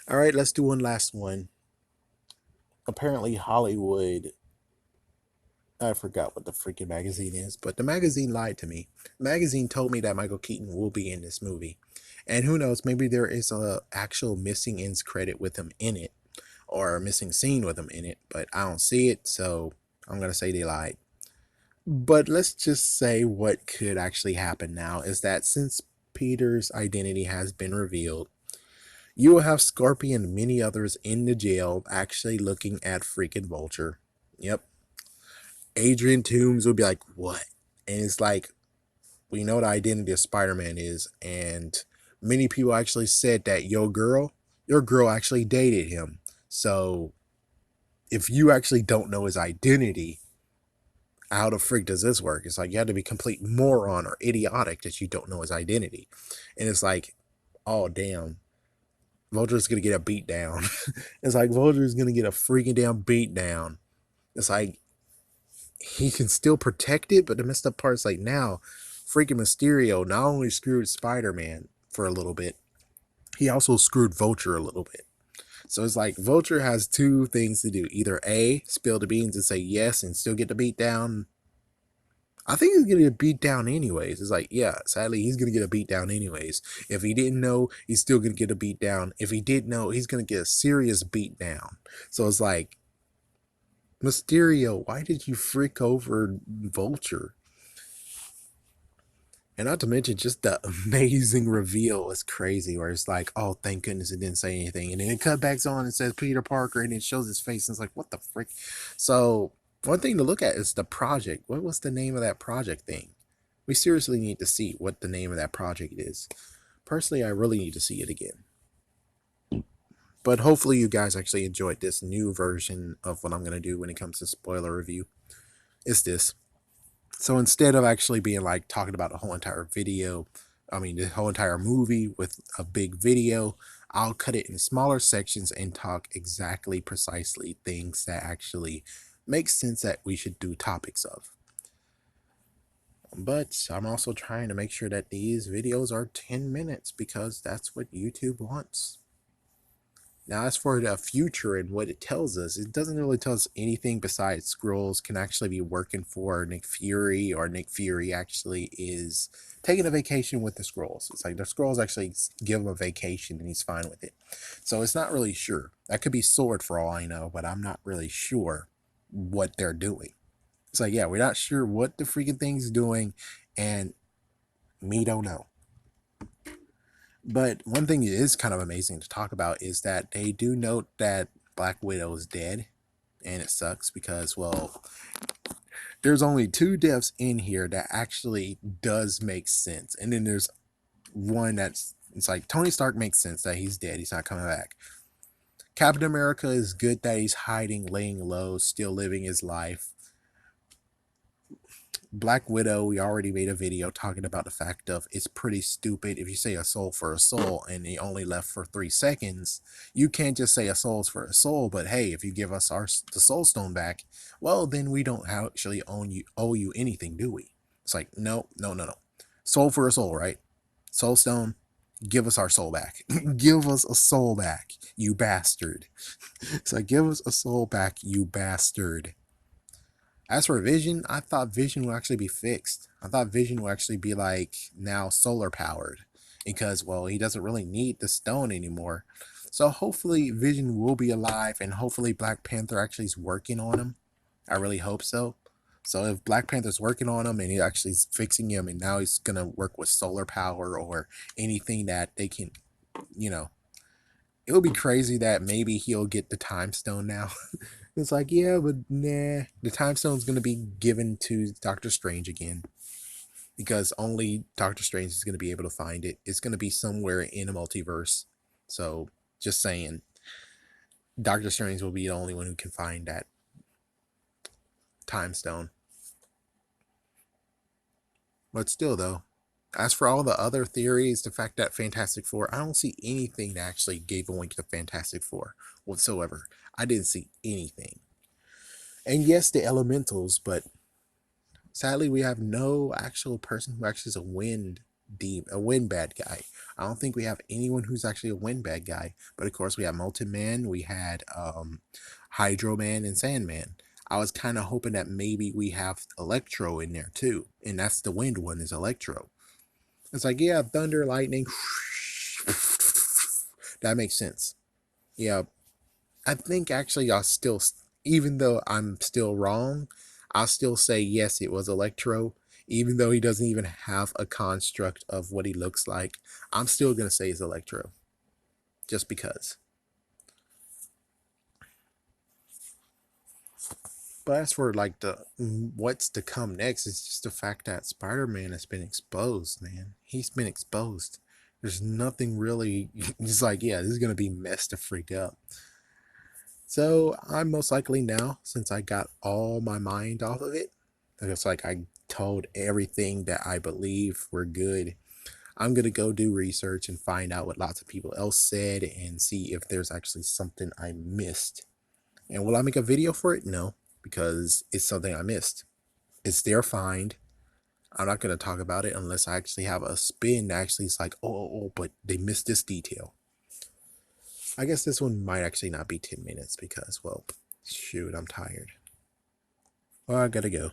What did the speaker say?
All right, let's do one last one. Apparently, Hollywood. I forgot what the freaking magazine is, but the magazine lied to me. The magazine told me that Michael Keaton will be in this movie. And who knows, maybe there is a actual missing ends credit with him in it or a missing scene with him in it, but I don't see it, so I'm going to say they lied. But let's just say what could actually happen now is that since Peter's identity has been revealed, you will have Scorpion and many others in the jail actually looking at freaking Vulture. Yep. Adrian Toomes will be like, what? And it's like, we know the identity of Spider-Man is, and many people actually said that your girl actually dated him. So if you actually don't know his identity, how the freak does this work? It's like you have to be complete moron or idiotic that you don't know his identity. And it's like, oh damn, Vulture's gonna get a beat down. It's like Vulture's gonna get a freaking damn beat down. It's like he can still protect it, but the messed up part is like now, freaking Mysterio not only screwed Spider-Man for a little bit, he also screwed Vulture a little bit. So it's like Vulture has two things to do: either A, spill the beans and say yes and still get the beat down. I think he's gonna get beat down anyways. It's like, yeah, sadly, he's gonna get a beat down anyways. If he didn't know, he's still gonna get a beat down. If he did know, he's gonna get a serious beat down. So it's like, Mysterio, why did you frick over Vulture? And not to mention, just the amazing reveal is crazy, where it's like, oh, thank goodness it didn't say anything. And then it cut back on and says Peter Parker, and it shows his face, and it's like, what the frick? So, one thing to look at is the project. What was the name of that project thing? We seriously need to see what the name of that project is. Personally, I really need to see it again. But hopefully, you guys actually enjoyed this new version of what I'm going to do when it comes to spoiler review. It's this. So instead of actually being like talking about the whole entire video, I mean, the whole entire movie with a big video, I'll cut it in smaller sections and talk exactly, precisely things that actually make sense that we should do topics of. But I'm also trying to make sure that these videos are 10 minutes because that's what YouTube wants. Now, as for the future and what it tells us, it doesn't really tell us anything besides Skrulls can actually be working for Nick Fury, or Nick Fury actually is taking a vacation with the Skrulls. It's like the Skrulls actually give him a vacation and he's fine with it. So it's not really sure. That could be Sword for all I know, but I'm not really sure what they're doing. It's like, yeah, we're not sure what the freaking thing's doing, and me don't know. But one thing that is kind of amazing to talk about is that they do note that Black Widow is dead, and it sucks because, well, there's only two deaths in here that actually does make sense, and then there's one that's it's like Tony Stark makes sense that he's dead, he's not coming back. Captain America is good that he's hiding, laying low, still living his life. Black Widow, we already made a video talking about the fact of it's pretty stupid if you say a soul for a soul and it only left for 3 seconds. You can't just say a soul's for a soul, but hey, if you give us the soul stone back, well, then we don't actually owe you anything, do we? It's like, no, no, no, no. Soul for a soul, right? Soul stone, give us our soul back. Give us a soul back, you bastard. It's like, give us a soul back, you bastard. As for Vision, I thought Vision would actually be fixed. I thought Vision would actually be like now solar powered because, well, he doesn't really need the stone anymore. So hopefully Vision will be alive, and hopefully Black Panther actually is working on him. I really hope so. So if Black Panther's working on him and he actually is fixing him, and now he's gonna work with solar power or anything that they can, you know, it would be crazy that maybe he'll get the time stone now. It's like, yeah, but nah, the time stone's gonna be given to Doctor Strange again because only Doctor Strange is gonna be able to find it. It's gonna be somewhere in a multiverse. So just saying, Doctor Strange will be the only one who can find that time stone. But still, though, as for all the other theories, the fact that Fantastic Four, I don't see anything that actually gave a link to Fantastic Four whatsoever. I didn't see anything. And yes, the elementals, but sadly, we have no actual person who actually is a wind a wind bad guy. I don't think we have anyone who's actually a wind bad guy. But of course, we have Molten Man, we had Hydro Man, and Sandman. I was kind of hoping that maybe we have Electro in there too, and that's the wind one is Electro. It's like, yeah, thunder, lightning. That makes sense. Yeah, I think actually I'll still, even though I'm still wrong, I'll still say yes, it was Electro. Even though he doesn't even have a construct of what he looks like, I'm still going to say it's Electro. Just because. But as for like the what's to come next, it's just the fact that Spider-Man has been exposed, man. He's been exposed. There's nothing really. He's like, yeah, this is gonna be messed to freak up. So I'm most likely now, since I got all my mind off of it, it's like I told everything that I believe were good. I'm gonna go do research and find out what lots of people else said and see if there's actually something I missed. And will I make a video for it? No, because it's something I missed. It's their find. I'm not going to talk about it unless I actually have a spin that actually is like, oh, but they missed this detail. I guess this one might actually not be 10 minutes because, well, shoot, I'm tired. Well, I gotta go.